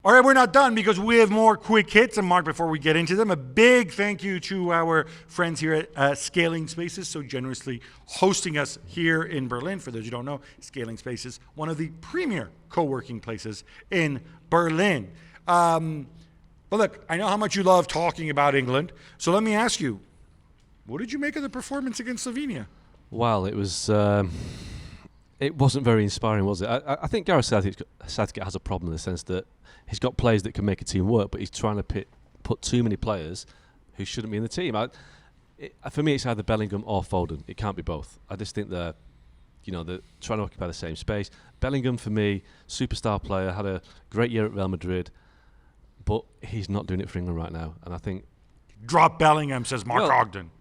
All right, we're not done because we have more quick hits. And Mark, before we get into them, a big thank you to our friends here at Scaling Spaces, so generously hosting us here in Berlin. For those who don't know, Scaling Spaces, one of the premier co-working places in Berlin. But look, I know how much you love talking about England, so let me ask you, what did you make of the performance against Slovenia? Well, it was. It wasn't very inspiring, was it? I think Gareth Southgate has a problem in the sense that he's got players that can make a team work, but he's trying to put too many players who shouldn't be in the team. For me, it's either Bellingham or Foden. It can't be both. I just think they're trying to occupy the same space. Bellingham, for me, superstar player, had a great year at Real Madrid, but he's not doing it for England right now. And I think drop Bellingham, says Mark Ogden.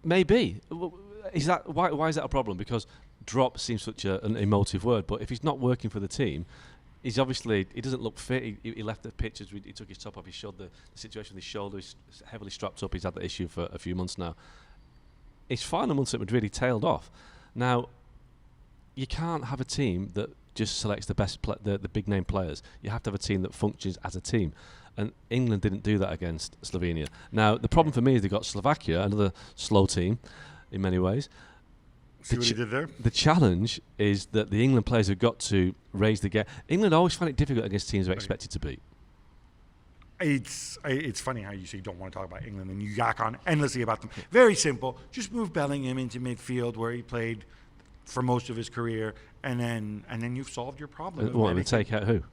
Maybe. Is that why is that a problem? Because drop seems such an emotive word, but if he's not working for the team, he doesn't look fit. He left the pitch as he took his top off. He showed the situation with his shoulder. He's heavily strapped up. He's had that issue for a few months now. His final months at Madrid, he tailed off. Now, you can't have a team that just selects the best, the big name players. You have to have a team that functions as a team. And England didn't do that against Slovenia. Now, the problem for me is they got Slovakia, another slow team in many ways. See what he did there? The challenge is that the England players have got to raise the game. England always find it difficult against teams they're expected to beat. It's funny how you say you don't want to talk about England and you yak on endlessly about them. Very simple. Just move Bellingham into midfield where he played for most of his career, and then you've solved your problem. What? And take out who?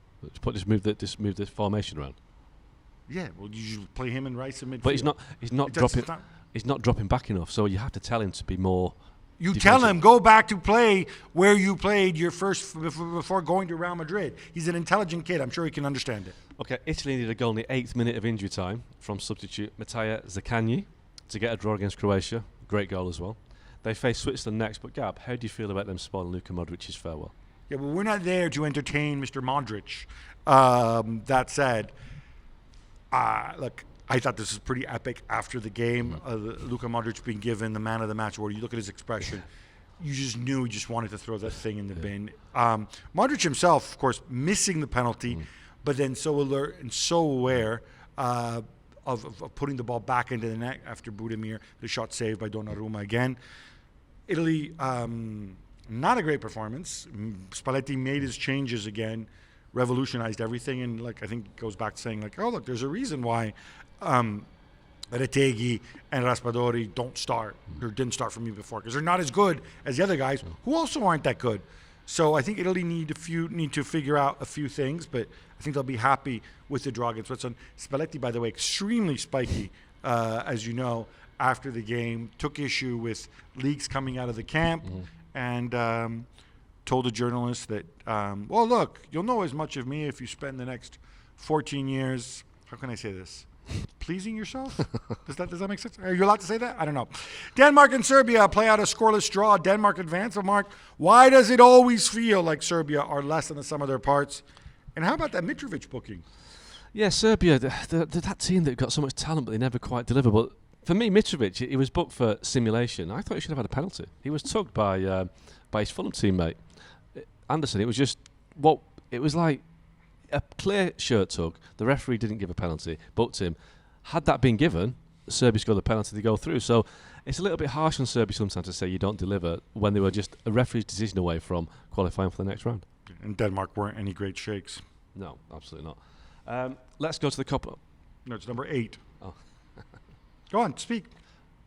Just move the formation around. Yeah, well, you play him and Rice in midfield. But he's not dropping back enough. So you have to tell him to be more. You tell him, go back to play where you played your first before going to Real Madrid. He's an intelligent kid. I'm sure he can understand it. Okay, Italy needed a goal in the 8th minute of injury time from substitute Mattia Zaccagni to get a draw against Croatia. Great goal as well. They face Switzerland next, but Gab, how do you feel about them spoiling Luka Modric's farewell? Yeah, well, we're not there to entertain Mr. Modric. That said, look, I thought this was pretty epic after the game. Luka Modric being given the man of the match award. You look at his expression, you just knew he just wanted to throw that thing in the bin. Modric himself, of course, missing the penalty, but then so alert and so aware of putting the ball back into the net after Budimir, the shot saved by Donnarumma again. Italy, not a great performance. Spalletti made his changes again, revolutionized everything, and I think it goes back to saying oh look, there's a reason why Retegui and Raspadori don't start or didn't start for me before, because they're not as good as the other guys who also aren't that good. So I think Italy need to figure out a few things, but I think they'll be happy with the draw against Switzerland. Spalletti, by the way, extremely spiky, as you know, after the game, took issue with leaks coming out of the camp, and told a journalist that, well, look, you'll know as much of me if you spend the next 14 years, how can I say this, pleasing yourself? Does that make sense? Are you allowed to say that? I don't know. Denmark and Serbia play out a scoreless draw. Denmark advance. But Mark, why does it always feel like Serbia are less than the sum of their parts? And how about that Mitrovic booking? Yeah, Serbia, that team that got so much talent, but they never quite deliver. But for me, Mitrovic, he was booked for simulation. I thought he should have had a penalty. He was tugged by his Fulham teammate, Anderson. It was like a clear shirt tug. The referee didn't give a penalty, booked him. Had that been given, Serbia scored the penalty to go through. So it's a little bit harsh on Serbia sometimes to say you don't deliver when they were just a referee's decision away from qualifying for the next round. And Denmark weren't any great shakes. No, absolutely not. Let's go to the couple. No, it's number 8. Oh. Go on, speak.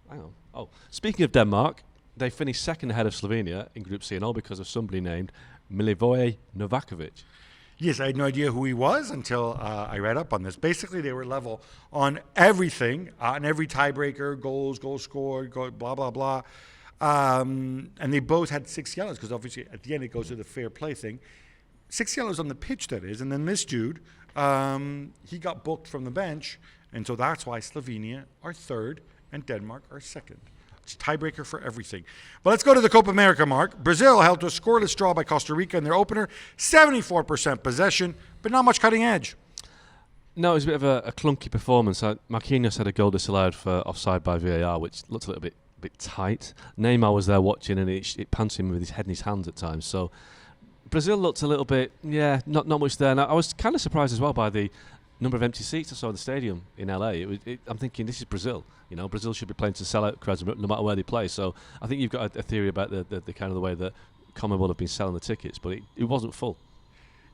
Hang on. Oh, speaking of Denmark, they finished second ahead of Slovenia in Group C and all because of somebody named Milivoje Novakovic. Yes, I had no idea who he was until I read up on this. Basically, they were level on everything, on every tiebreaker, goals scored, blah, blah, blah. And they both had 6 yellows because obviously at the end it goes to the fair play thing. 6 yellows on the pitch, that is. And then this dude, he got booked from the bench. And so that's why Slovenia are third and Denmark are second. It's tiebreaker for everything. But let's go to the Copa America, Mark. Brazil held to a scoreless draw by Costa Rica in their opener. 74% possession, but not much cutting edge. No, it was a bit of a clunky performance. Marquinhos had a goal disallowed for offside by VAR, which looked a little bit tight. Neymar was there watching, and it panned him with his head in his hands at times. So Brazil looked a little bit, not much there. And I was kind of surprised as well by the number of empty seats I saw in the stadium in LA. I'm thinking, this is Brazil. Brazil should be playing to sell-out crowds no matter where they play. So I think you've got a theory about the kind of the way that CONMEBOL have been selling the tickets, but it wasn't full.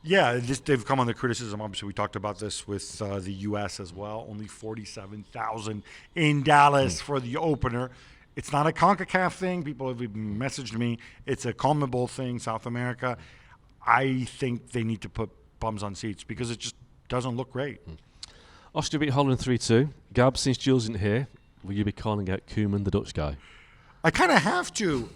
Yeah, they've come on the criticism. Obviously, we talked about this with the U.S. as well. Only 47,000 in Dallas for the opener. It's not a CONCACAF thing. People have messaged me. It's a CONMEBOL thing, South America. I think they need to put bums on seats because it just doesn't look great. Austria beat Holland 3-2. Gab, since Jules isn't here, will you be calling out Koeman, the Dutch guy? I kind of have to.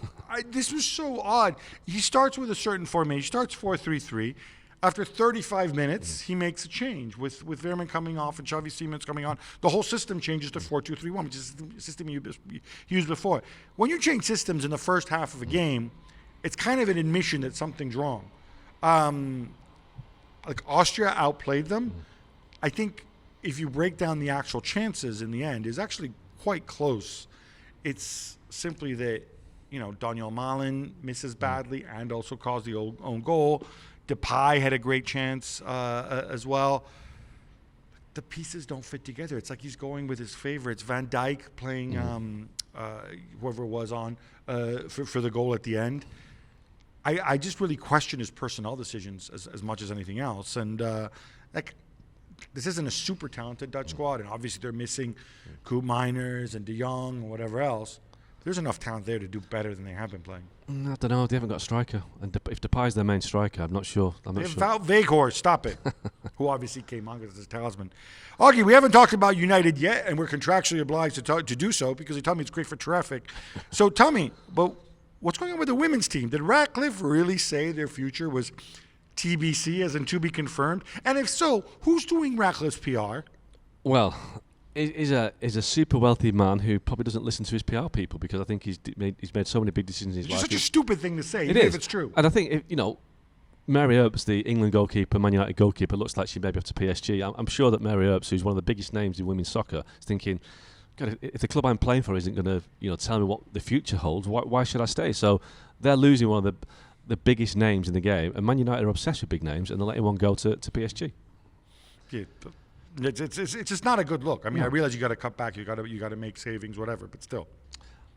This was so odd. He starts with a certain formation. He starts 4-3-3. After 35 minutes, he makes a change with Veerman coming off and Xavi Simons coming on. The whole system changes to 4-2-3-1, which is the system you used before. When you change systems in the first half of a game, it's kind of an admission that something's wrong. Like Austria outplayed them. I think if you break down the actual chances in the end, is actually quite close. It's simply that, Daniel Bellingham misses badly and also caused the own goal. Depay had a great chance as well. The pieces don't fit together. It's like he's going with his favorites. Van Dijk playing whoever was on for the goal at the end. I just really question his personnel decisions as much as anything else. And this isn't a super talented Dutch squad, and obviously they're missing Koop Miners and De Jong and whatever else. There's enough talent there to do better than they have been playing. I don't know. They haven't got a striker, and if Depay's their main striker, I'm not sure. Wout Weghorst, stop it. Who obviously came on as his talisman. Augie, we haven't talked about United yet, and we're contractually obliged to do so because they tell me it's great for traffic. So tell me, but what's going on with the women's team? Did Ratcliffe really say their future was TBC, as in to be confirmed? And if so, who's doing Ratcliffe's PR? Well, he's a super wealthy man who probably doesn't listen to his PR people because I think he's made so many big decisions in his life. It's such a stupid thing to say, even if it's true. And I think, Mary Earps, the England goalkeeper, Man United goalkeeper, looks like she may be off to PSG. I'm sure that Mary Earps, who's one of the biggest names in women's soccer, is thinking, God, if the club I'm playing for isn't going to tell me what the future holds, why should I stay? So they're losing one of the biggest names in the game, and Man United are obsessed with big names, and they're letting one go to PSG. Yeah, it's just not a good look. I mean, I realize you got to cut back, you got to make savings, whatever, but still.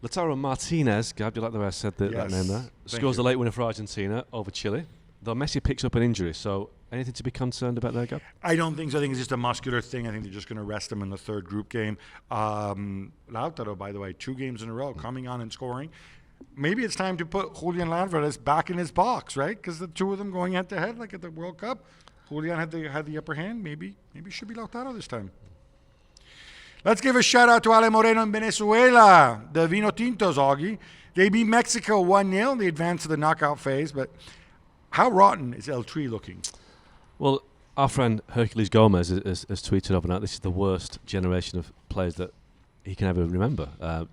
Lautaro Martinez, Gab, do you like the way I said that name there? Scores the late winner for Argentina over Chile. Though Messi picks up an injury, so anything to be concerned about there, Gab? I don't think so. I think it's just a muscular thing. I think they're just going to rest him in the third group game. Lautaro, by the way, 2 games in a row, coming on and scoring. Maybe it's time to put Julian Alvarez back in his box, right? Because the two of them going head-to-head, like at the World Cup, Julian had the upper hand. Maybe it should be Lautaro this time. Let's give a shout-out to Ale Moreno in Venezuela, the Vino Tintos, Augie. They beat Mexico 1-0. They advanced to the knockout phase, but how rotten is El Tri looking? Well, our friend Hercules Gomez has tweeted overnight, this is the worst generation of players that he can ever remember,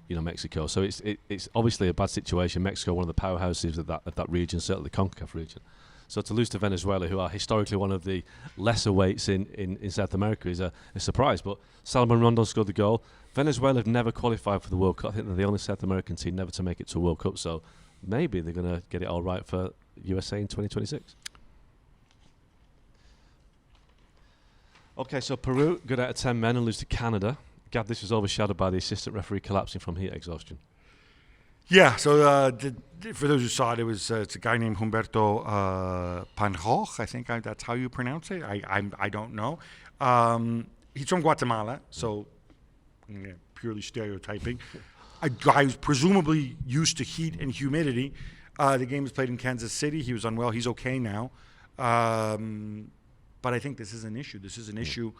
Mexico. So it's obviously a bad situation. Mexico, one of the powerhouses of that region, certainly the CONCACAF region. So to lose to Venezuela, who are historically one of the lesser weights in South America, is a surprise. But Salomon Rondon scored the goal. Venezuela have never qualified for the World Cup. I think they're the only South American team never to make it to a World Cup. So maybe they're going to get it all right for USA in 2026. Okay, so Peru, good out of 10 men and lose to Canada. Gab, this was overshadowed by the assistant referee collapsing from heat exhaustion. Yeah, so for those who saw it, it's a guy named Humberto Panjoj. I think that's how you pronounce it. I don't know. He's from Guatemala, so purely stereotyping. A guy who's presumably used to heat and humidity. The game was played in Kansas City. He was unwell. He's okay now. But I think this is an issue. This is an issue.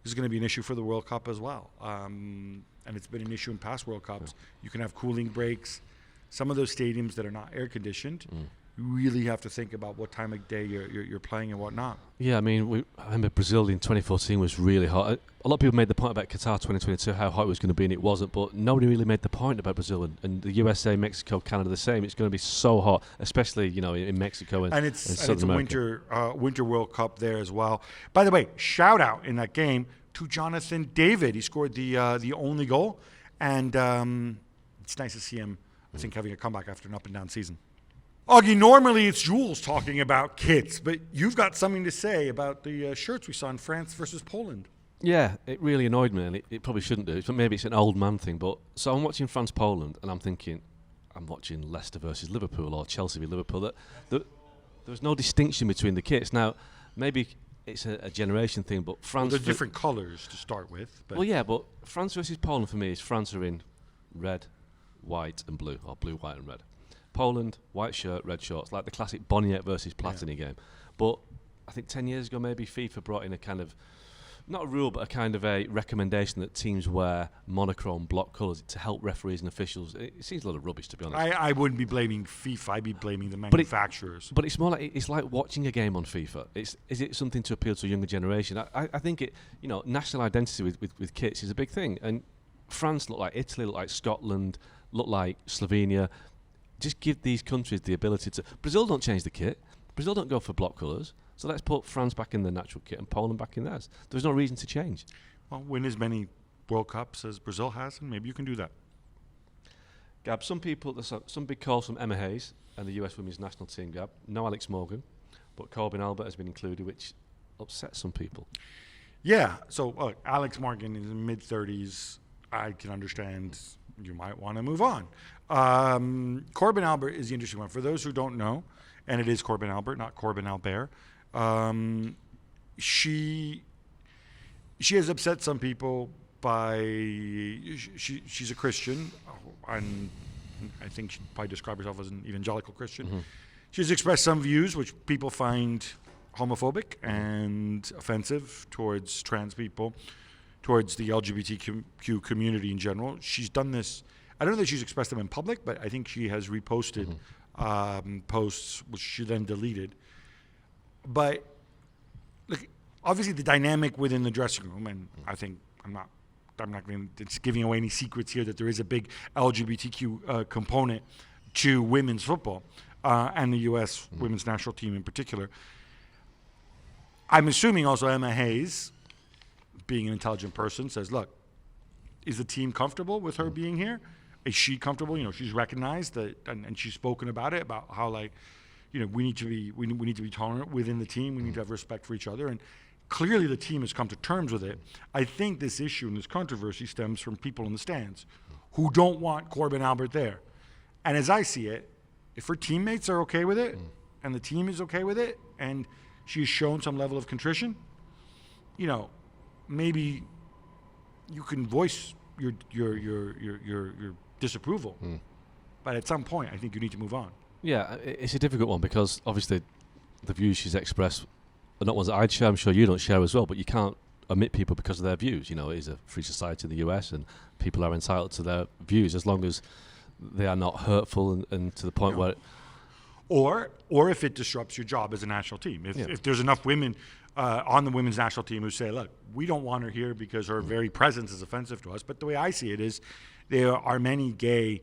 This is going to be an issue for the World Cup as well. And it's been an issue in past World Cups. You can have cooling breaks. Some of those stadiums that are not air-conditioned, you really have to think about what time of day you're playing and whatnot. Yeah, I mean, I remember Brazil in 2014 was really hot. A lot of people made the point about Qatar 2022, how hot it was going to be, and it wasn't. But nobody really made the point about Brazil and the USA, Mexico, Canada the same. It's going to be so hot, especially in Mexico and it's America. Winter World Cup there as well. By the way, shout out in that game to Jonathan David. He scored the only goal, and it's nice to see him. I think having a comeback after an up and down season. Augie, normally it's Jules talking about kits, but you've got something to say about the shirts we saw in France versus Poland. Yeah, it really annoyed me, and it probably shouldn't do. So maybe it's an old man thing, but so I'm watching France-Poland, and I'm thinking, I'm watching Leicester versus Liverpool or Chelsea v Liverpool. There was no distinction between the kits. Now, maybe it's a generation thing, but France... Well, they're different colours to start with. But well, yeah, but France versus Poland for me is France are in red, white and blue, or blue, white and red. Poland, white shirt, red shorts, like the classic Boniek versus Platini game. But I think 10 years ago maybe FIFA brought in a kind of, not a rule, but a kind of a recommendation that teams wear monochrome block colours to help referees and officials. It seems a lot of rubbish, to be honest. I wouldn't be blaming FIFA. I'd be blaming the manufacturers. But it's more like it's like watching a game on FIFA. Is it something to appeal to a younger generation? I think it. National identity with kits is a big thing. And France look like Italy, look like Scotland, look like Slovenia. Just give these countries the ability to. Brazil don't change the kit. Brazil don't go for block colours. So let's put France back in the natural kit and Poland back in theirs. There's no reason to change. Well, win as many World Cups as Brazil has, and maybe you can do that. Gab, some big calls from Emma Hayes and the US Women's National Team, Gab. No Alex Morgan, but Corbin Albert has been included, which upsets some people. Yeah, so Alex Morgan is in mid-30s. I can understand you might want to move on. Corbin Albert is the interesting one. For those who don't know, and it is Corbin Albert, not Corbin Albert, she has upset some people by she's a Christian, and I think she'd probably describe herself as an evangelical Christian. Mm-hmm. She's expressed some views which people find homophobic and offensive towards trans people, towards the LGBTQ community in general. She's done this. I don't know that she's expressed them in public, but I think she has reposted posts which she then deleted. But look, obviously the dynamic within the dressing room, and I think I'm not going to, it's giving away any secrets here that there is a big LGBTQ component to women's football and the U.S. women's national team in particular. I'm assuming also Emma Hayes, being an intelligent person, says, look, is the team comfortable with her being here? Is she comfortable? She's recognized that, and she's spoken about it, about how, like, we need to be tolerant within the team. We need to have respect for each other. And clearly the team has come to terms with it. I think this issue and this controversy stems from people in the stands who don't want Corbin Albert there. And as I see it, if her teammates are okay with it and the team is okay with it and she has shown some level of contrition, maybe you can voice your disapproval. But at some point, I think you need to move on. Yeah, it's a difficult one because obviously the views she's expressed are not ones that I'd share. I'm sure you don't share as well, but you can't omit people because of their views. It is a free society in the US and people are entitled to their views as long as they are not hurtful and to the point where... Or if it disrupts your job as a national team. If there's enough women on the women's national team who say, look, we don't want her here because her very presence is offensive to us. But the way I see it is there are many gay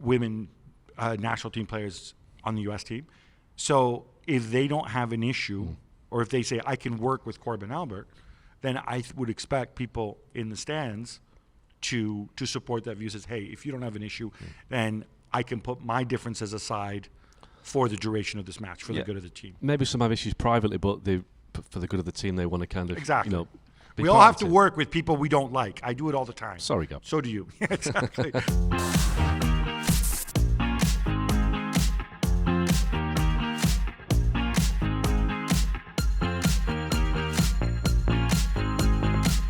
women national team players on the U.S. team. So if they don't have an issue or if they say, I can work with Corbin Albert, then I would expect people in the stands to support that view. Says, hey, if you don't have an issue, then I can put my differences aside for the duration of this match, for the good of the team. Maybe some have issues privately, but for the good of the team, they want to kind of... Exactly. We all have to work with people we don't like. I do it all the time. Sorry, Gab. So do you. Exactly.